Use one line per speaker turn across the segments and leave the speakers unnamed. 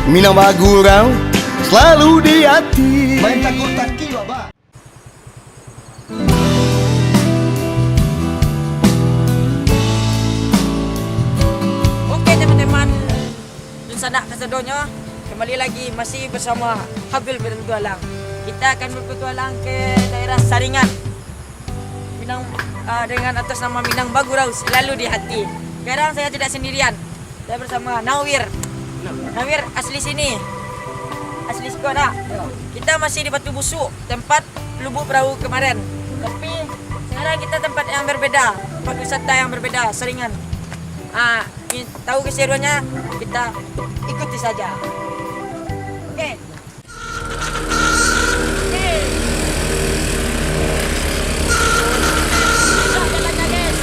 Minang bagurau selalu di hati. Main takut taki baba.
Oke teman-teman, sanak kesedonya kembali lagi masih bersama Habil berpetualang. Kita akan berpetualang ke daerah Saringan, Minang, dengan atas nama Minang Bagurau selalu di hati. Sekarang saya tidak sendirian, saya bersama Nawir. Nawir asli sini, asli Sekolah. Kita masih di Batu Busuk, tempat lubuk perahu kemarin. Tapi sekarang kita tempat yang berbeda, tempat wisata yang berbeda, Saringan. Tahu keseruannya, kita ikuti saja. Oke. Jalannya, guys.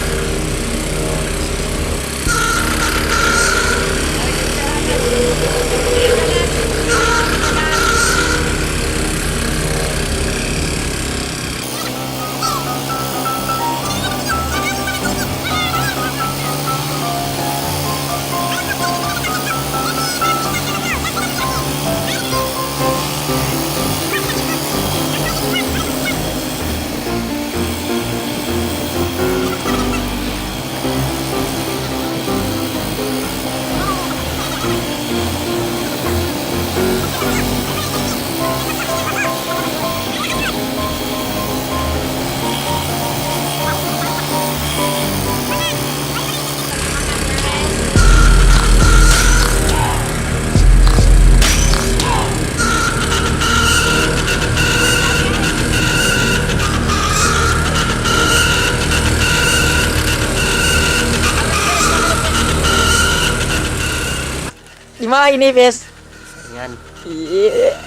Di mana ini, Bes?
Saringan.
Iya.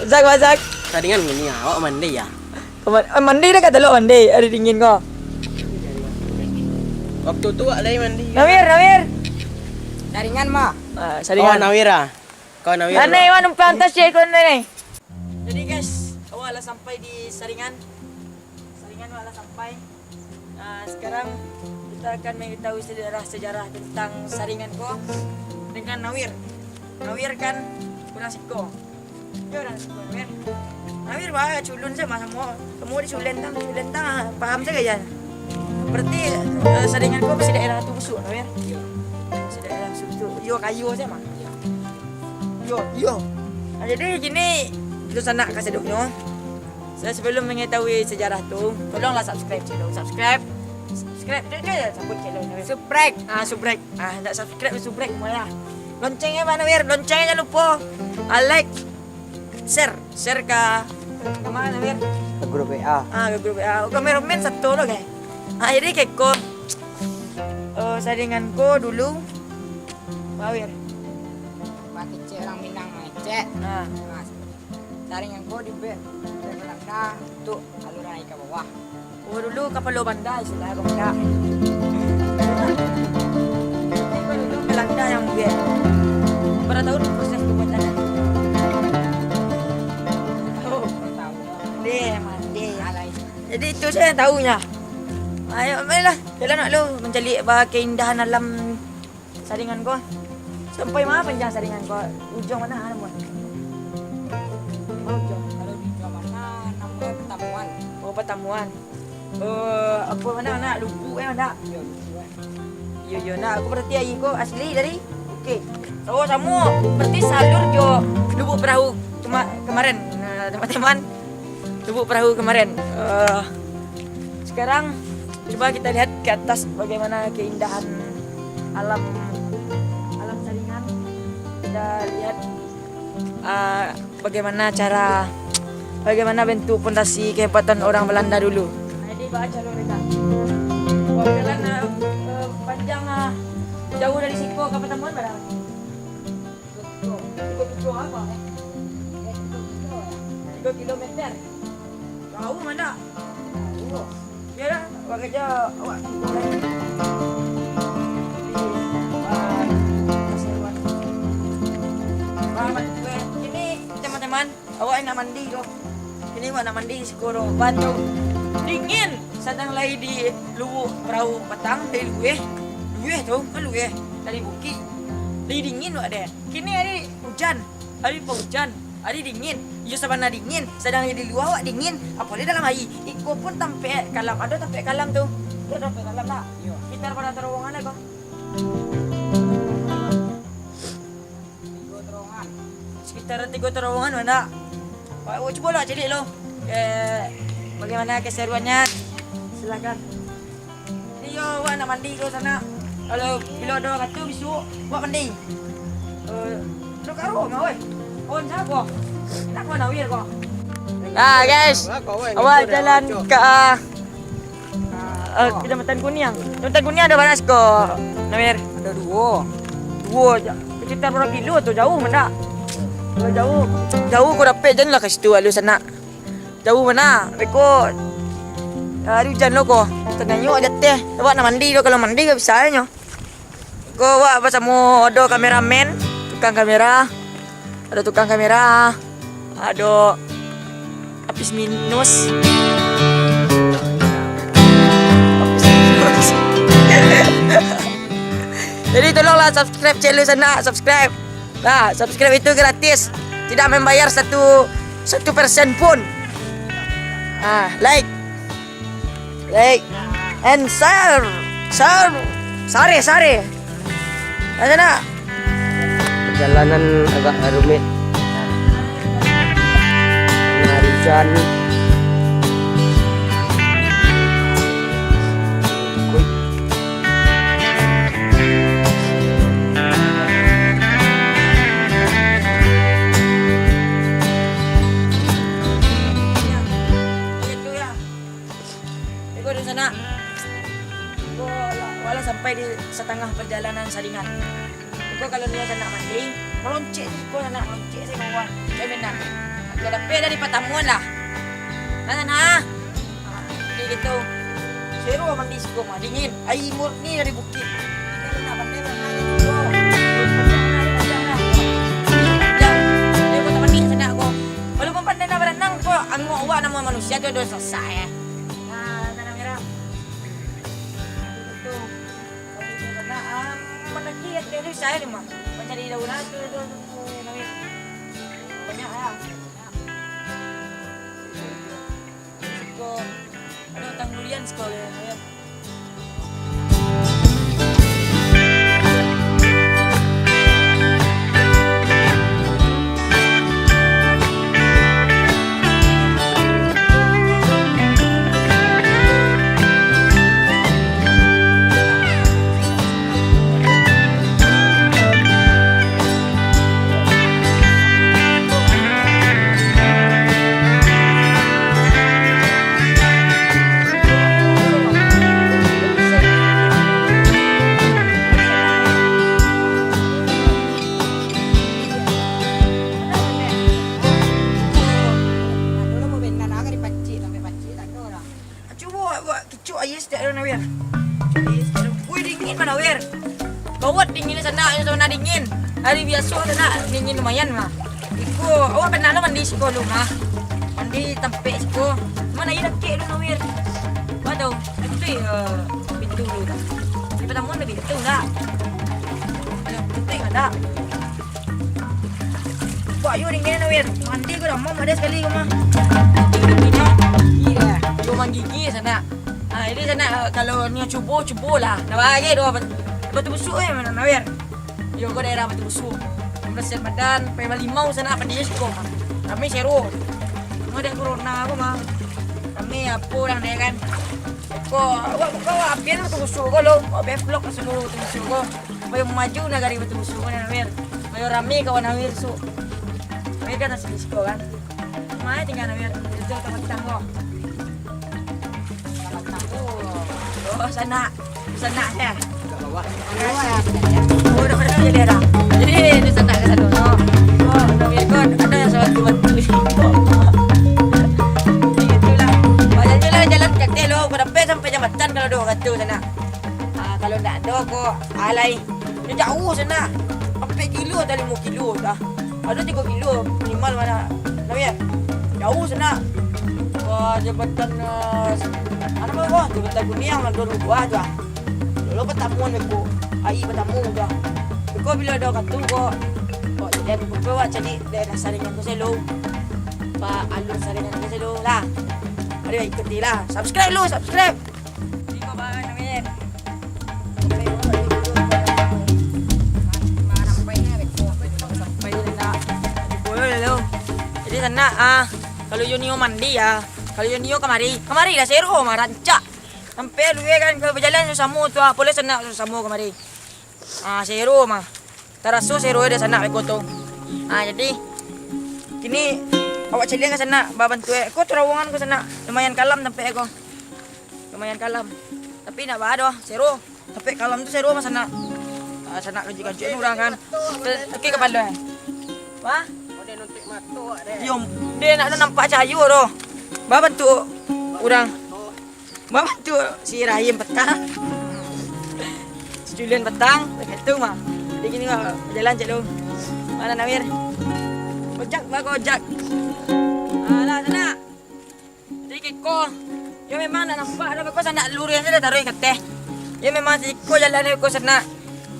Masak.
Saringan gini ya, awak mandi ya.
Mandi dah kata lo mandi, ada dingin kok.
Waktu tua lagi mandi.
Nawir.
Saringan mah.
Saringan.
Oh, Nawira. Kau Nawira.
Aneh, mana pantas cek kau nih. Jadi guys, awal sampai di Saringan. Saringan awal sampai. Sekarang kita akan mengetahui sejarah tentang Saringan kok dengan Nawir. Nawir kan kurang siko. Dia orang siko Nawir. Nawir bah culun sama semua di culen tang paham saja ya. Berarti Saringan kok masih daerah tu busuk Nawir. Iya. Masih daerah busuk. Yo kayu saja mah. Yo. Jadi gini, itu sanak kasih duknya. Saya sebelum mengetahui sejarah tu, tolonglah subscribe channel. Subscribe. Dia sebut channel. Subscribe. Subscribe. Tak subscribe malah. Loncengnya mana Wir? Loncengnya jangan lupa. Like, share ke mana Wir?
Ke grup WA.
Ke grup WA. Kameramen satu loh kayak. Jadi kayak ko saringanku dulu. Wir.
Kecil orang Minang ngecek. Saringanku di Belanda untuk alur air ke bawah.
Dulu kapal Banda istilah Banda. Dulu Belanda yang buat. Berapa tahun proses pembuatannya? Mandi. Jadi itu saya tahunya. Ayo, marilah jalan nak lu mencari keindahan alam Saringan ko. Sampai mana panjang Saringan ko? Ujung mana ada buat?
Ujung. Kalau di ujung mana namanya pertemuan.
Pertemuan. Apa mana lupu mana? Yo nak aku berarti ayi ko asli dari. Okey. So sama berarti salur jo lubuk perahu kemarin teman-teman. Lubuk perahu kemarin. Sekarang coba kita lihat ke atas bagaimana keindahan alam Saringan. Kita lihat bagaimana bentuk fondasi kehebatan orang Belanda dulu. Jadi baca dulu mereka. Jalan panjang jauh dari Siko ke pertemuan berapa? 3 apa? 3 kilometer. Jauh mana? Jauh. Ya dah, awak kerja awak. Ini teman-teman, awak nak mandi kok. Ini awak nak mandi sekorang batu dingin. Sedang lagi di lubuk perahu petang dari lueh tu kan lueh dari bukit. Lagi dingin wak deh. Kini hari hujan, hari hujan, hari dingin. Iyo sabana dingin, sedang di luar wak dingin. Apalagi dalam hari. Iko pun tampe kalam, ada tampe kalam tuh. Ada tampe kalam nak. Kita pada terowongan kok. Sekitar 3 terowongan mana? Coba lah celik lo. Bagaimana keseruannya? Silakan. Ini yo, wak nak mandi ke sana. Kalau bila ada kata besok buat mandi. Lo karo ngau oi. On siapa? Nak mana wir kok? Ah guys, awak jalan ke Kecamatan Kuniang. Kecamatan Kuniang ada banas kok. Nawir
Ada dua.
sekitar berapa kilo tu jauh mana? Jauh. Jauh kau dapat janganlah ke situ alu sana. Jauh mana? Rekod. Hari hujan lo kok. Tengahnya ada teh. Awak nak mandi lo, kalau mandi gak bisa nya. Kau awak bersama ada kameramen, tukang kamera. Ada tukang kamera. Ada habis minus. Jadi tolonglah subscribe channel sana, subscribe. Nah, subscribe itu gratis. Tidak membayar satu persen pun. Like and share. Sare. Sana.
Perjalanan agak rumit. Hari hujan.
Sana. Walau sampai di setengah perjalanan Saringan. Kau kalau dia nak mandi, meloncek kau nak meloncek saya kawan. Saya benar. Kau dapat dari Patamuan lah. Nah. Jadi gitu. Seru mandi siko mah dingin. Air murni dari bukit. Kalau nak mandi dia kau tak mandi sana kau. Walaupun pandai nak berenang kau, angok awak nama manusia tu dah selesai. Dari saya ni mah mencari daunan tu Nawir. Banyak ya. Kau ada hutang bulian sekolah Nawir. Bawat dingin sana dingin. Hari biasa sana dingin lumayan mah. Iko awak pernah mandi siko lu mah. Mandi tempe siko. Mana ida kek lu Nawir. Waduh, itu pintu lu dah. Di Patamuan ada pintu enggak? Ada pintu enggak? Wah, ayo dingin Nawir. Mandi gua dah mau ada sekali gua mah. Dinginnya. Iya, cuma gigi sana. Ini sana kalau ni cubo lah. Dah bagi dua batu busuk mana Nawir. Yo kau daerah batu busuk. Bersih badan, payah limau sana apa dia siko. Kami seru. Mau ada corona aku mah. Kami apa orang dia kan. Kau apian batu busuk kau lo. Kau bevlog seluruh batu busuk kau. Payah maju negara batu busuk mana Nawir. Payah ramai kawan Nawir su. Nawir kan nasi siko kan. Mana tinggal Nawir. Itu tempat tanggo. Oh sana saya. Oh udah pernah jadi ada. Jadi di sana ke sana. Oh Nawir kan ada yang soal bantu. Itulah. Banyak jalan kaki lo. Kau dapat sampai jambatan kalau dua kata sana. Kalau tak ada kau alai. Dia jauh sana. 4 kilo atau 5 kilo dah. Ada 3 kilo minimal mana Nawir. Jauh sana. Wah jabatan ano ba ko? Jabatan Kuniang nandun buah dah. Lo Patamuan ko. Ai Patamuan dah. ko bila daw katuko. O, jadi aku berbawa jadi daerah saringan ko sa lo. Alur saringan ko sa lo lah. Mari ikuti lah. Subscribe lo, subscribe. Di ko ba namin. Sampai na. Boleh lo. Jadi sana kalau yun yung mandi kalau yun yung kamari lah sero maranca. Sampai lu kan kalau berjalan sama tu boleh sana sama kamari. Sero mah. Taraso sero ada sana ko to. Jadi kini awak celian ke sana babantu ko terowongan ko sana lumayan kalam sampai ko. Lumayan kalam. Tapi nak ba sero. Tapi kalam tu sero mah sana. Sana kaji-kaji orang kan. Okey ke pala. Wah? Yom, dia nak nampak cahayu doh. Bantu orang. Bantu si Rahim petang. Si Julian petang, begitu mah. Jadi gini jalan cek lu. Mana Nawir? Ojak, ojak. Alah sana. Jadi kiko. Ya memang nak nampak ada kau sana lurian saja taruh kat teh. Ya memang si kiko jalan kau sana.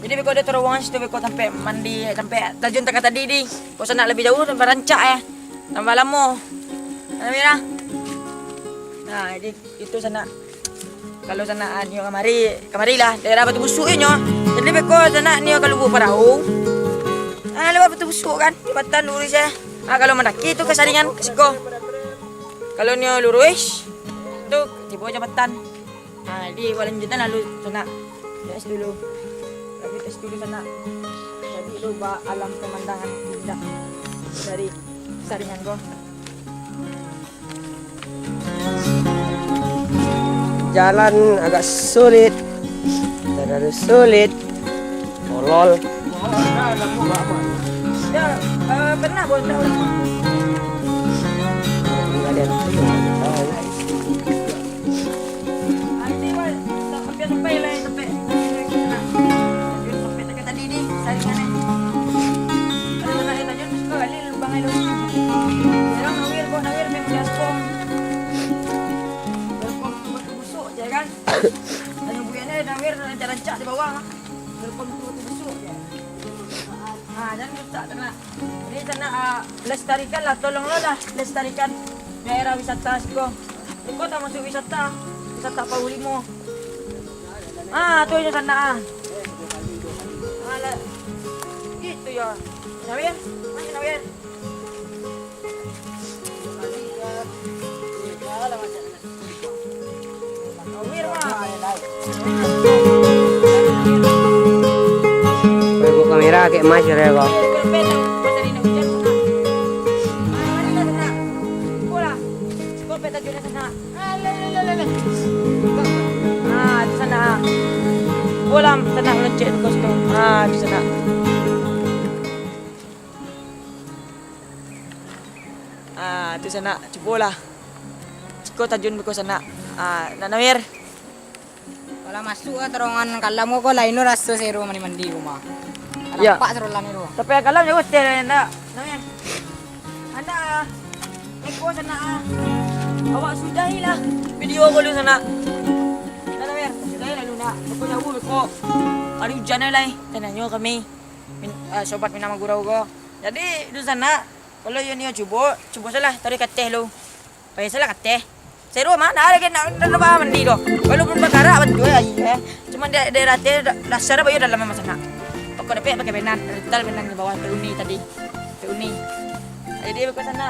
Jadi beko ada terowongan situ beko sampai mandi sampai tajun tak tadi di. Kau sana lebih jauh sampai rancak tambah lama. Mira. Nah, jadi itu sana. Kalau sana nio kamari lah daerah Batu Busuk nyo. Jadi beko sana nio kalau buat perahu. Lewat Batu Busuk kan, jembatan lurus ya. Kalau mendaki itu ke Saringan ke Siko. Kalau nio lurus itu di bawah jembatan. Di lanjutan lalu sana. Tes dulu. Tes dulu sana. Jadi lupa alam pemandangan indah dari Saringan ko.
Jalan agak sulit, terlalu sulit, tolol.
Ya, pernah bonda orang.
Enggak ada yang tahu.
Nanti sampai lah sampai tadi di Saringan. Ada tanah yang tajam suka kali lubang itu. Orang nawir memang jaspong. Kan? Ada buayanya nawir rancak di bawah. Berpom busuk ya. Jangan rusak tanah. Ini tanah lestarikan lah, tolonglah lestarikan daerah wisata Siko. Siko tak masuk wisata Paulimo. Tu je sana. Gitu ya. Nawir, mana Nawir?
Ibu kamera kayak mas ya kok.
Di sana. Bolam tenang lecet kostum. Di sana. Di sana cobalah. Ciko tajun beko sana. Nawir.
Kalau masuk terowongan kalam ko lain rasa sero mandi rumah.
Ya.
Nampak seru lan itu.
Tapi kalam jauh hotel anda. Nawir. Anda eko sana. Awak sudahilah video ko lu sana. Nawir, sudahilah lu nak. Beko jauh beko. Hari hujan lah. Tanahnya kami sobat minama gurau ko. Jadi di sana kalau yun coba salah tarik kat teh lu. Payah salah kat teh. Seru mana ada kan nak mandi doh. Walaupun perkara betul ya. Cuma daerah teh dasar bayu dalam memang sana. Pokok dapat pakai benan, rental benan di bawah Peuni tadi. Peuni. Jadi beko sana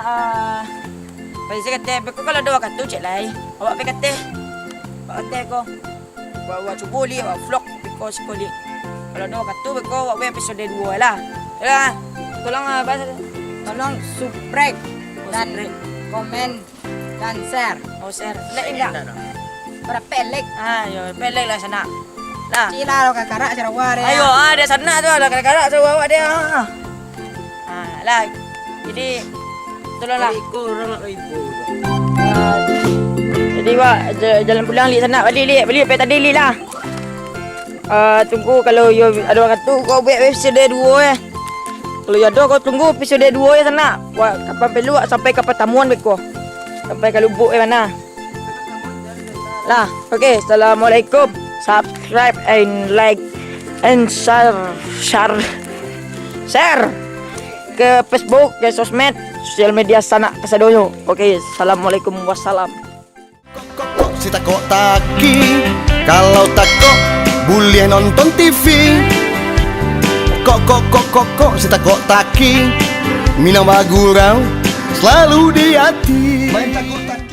payah saya kata beko kalau dua katu cek lai. Awak pakai teh. Bawa teh ko. Bawa cubuli, bawa vlog beko sekali. Kalau dua katu beko awak episode 2 lah. Ya.
Tolong subscribe dan komen dan share.
Share. Like enggak?
Pelek.
Yo, pelek lah sana. Lah.
Cila lo kakara Sarawak ya.
Ayo, ada sana tu ada kakak Sarawak dia. Lah. Jadi tolonglah. Jadi jalan pulang li sana balik pe tadi li lah. Tunggu kalau yo ada orang tu kau buat episode 2 Kalau ada kau tunggu episode 2 ya sana. Kapan perlu sampai ke pertemuan beko. Sampai ke Lubuk mana. Lah, okey. Assalamualaikum. Subscribe and like and share. share ke Facebook, ke sosmed, sosial media sana kasadoyo. Oke, assalamualaikum wassalam.
Kok si tako taki, kalau tako boleh nonton TV. Kok si tako taki, Minang Bagurau selalu di hati. Main tako taki.